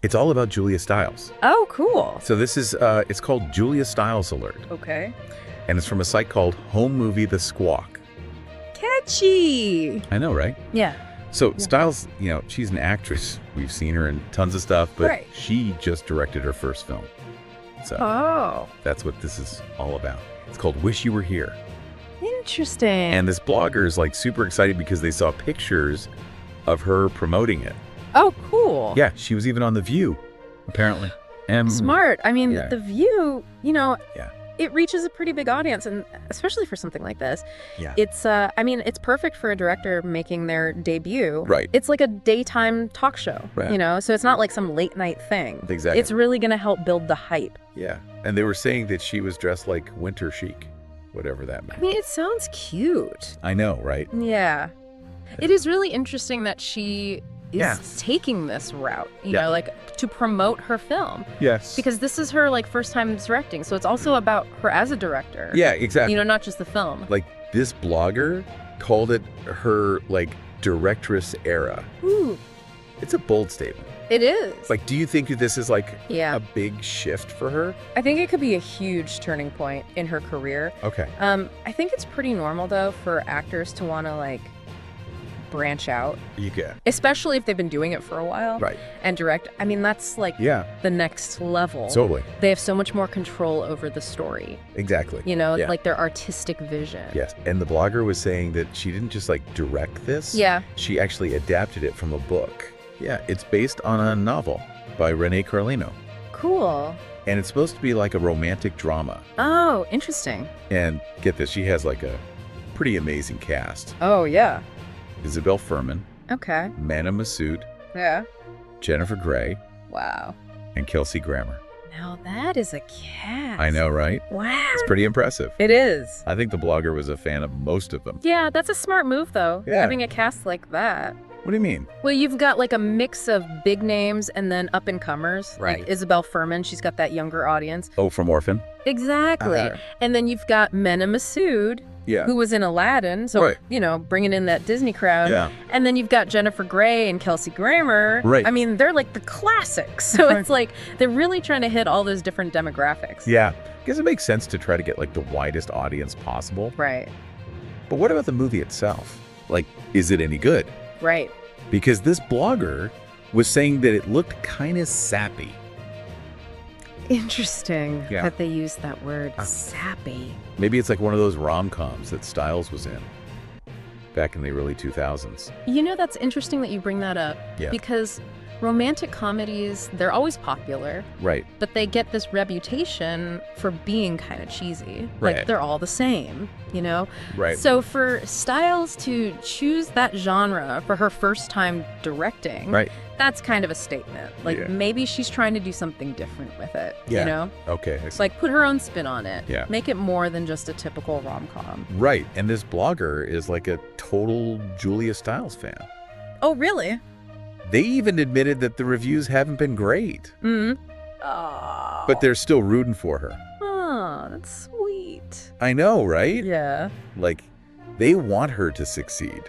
It's all about Julia Stiles. Oh, cool. So this is, it's called Julia Stiles Alert. Okay. And it's from a site called Home Movie The Squawk. Catchy. I know, right? Yeah. So Stiles, she's an actress. We've seen her in tons of stuff, but Right. she just directed her first film. So Oh, that's what this is all about. It's called Wish You Were Here. interesting. And this blogger is like super excited because they saw pictures of her promoting it. Oh, cool. Yeah, she was even on The View, apparently. And Smart. I mean, Yeah. The View, Yeah. it reaches a pretty big audience, and especially for something like this. Yeah. It's, it's perfect for a director making their debut. Right. It's like a daytime talk show, Right. So it's not like some late night thing. Exactly. It's really going to help build the hype. Yeah. And they were saying that she was dressed like winter chic, whatever that meant. I mean, it sounds cute. I know, right? Yeah. It is really interesting that she is Yeah. taking this route, Yeah. to promote her film. Yes. Because this is her, first time directing. So it's also about her as a director. Yeah, exactly. Not just the film. Like, this blogger called it her, directress era. Ooh, It's a bold statement. it is. Do you think that this is, Yeah. a big shift for her? I think it could be a huge turning point in her career. Okay. I think it's pretty normal, though, for actors to want to, branch out, You get. especially if they've been doing it for a while. Right. And direct. I mean, that's, Yeah, the next level. totally. They have so much more control over the story, Exactly. it's Yeah. like their artistic vision. Yes. And the blogger was saying that she didn't just, direct this. Yeah. She actually adapted it from a book. Yeah, it's based on a novel by Rene Carlino. Cool. And it's supposed to be like a romantic drama. Oh, interesting. And get this, she has a pretty amazing cast. Oh, yeah. Isabel Fuhrman, Okay. Mana Massoud, Yeah. Jennifer Grey, Wow. and Kelsey Grammer. Now that is a cast. I know, right? Wow. It's pretty impressive. It is. I think the blogger was a fan of most of them. Yeah, that's a smart move, though. Yeah. Having a cast like that. What do you mean? Well, you've got a mix of big names and then up and comers. Right. Like Isabel Fuhrman, she's got that younger audience. Oh, from Orphan? Exactly. And then you've got Mena Massoud, Yeah. who was in Aladdin. So, Right. bringing in that Disney crowd. Yeah. And then you've got Jennifer Grey and Kelsey Grammer. Right. I mean, they're the classics. So it's they're really trying to hit all those different demographics. Yeah. I guess it makes sense to try to get the widest audience possible. Right. But what about the movie itself? Is it any good? Right. Because this blogger was saying that it looked kind of sappy. Interesting Yeah. that they used that word, sappy. Maybe it's one of those rom-coms that Stiles was in back in the early 2000s. That's interesting that you bring that up. Yeah. Because romantic comedies, they're always popular, Right. but they get this reputation for being kind of cheesy. Right. They're all the same, Right. So for Stiles to choose that genre for her first time directing, Right. that's kind of a statement. Yeah. Maybe she's trying to do something different with it, Yeah. Okay. I see. Put her own spin on it. Yeah. Make it more than just a typical rom-com. Right. And this blogger is a total Julia Stiles fan. Oh, really? They even admitted that the reviews haven't been great, Mm-hmm. Oh. but they're still rooting for her. Oh, that's sweet. I know, right? Yeah. They want her to succeed.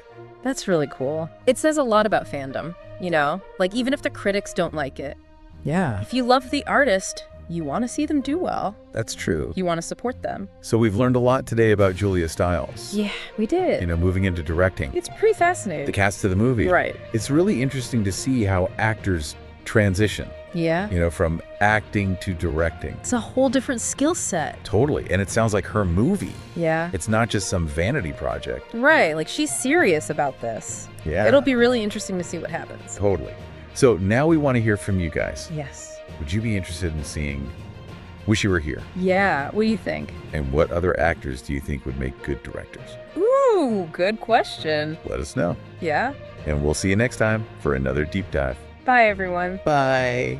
That's really cool. It says a lot about fandom, even if the critics don't like it. Yeah. If you love the artist, you want to see them do well. That's true. You want to support them. So we've learned a lot today about Julia Stiles. Yeah, we did. Moving into directing. It's pretty fascinating. The cast of the movie. Right. It's really interesting to see how actors transition, Yeah. from acting to directing. It's a whole different skill set. Totally. And it sounds like her movie. Yeah. It's not just some vanity project. Right. She's serious about this. Yeah. It'll be really interesting to see what happens. Totally. So now we want to hear from you guys. Yes. Would you be interested in seeing Wish You Were Here? Yeah. What do you think? And what other actors do you think would make good directors? Ooh, good question. Let us know. Yeah. And we'll see you next time for another deep dive. Bye, everyone. Bye.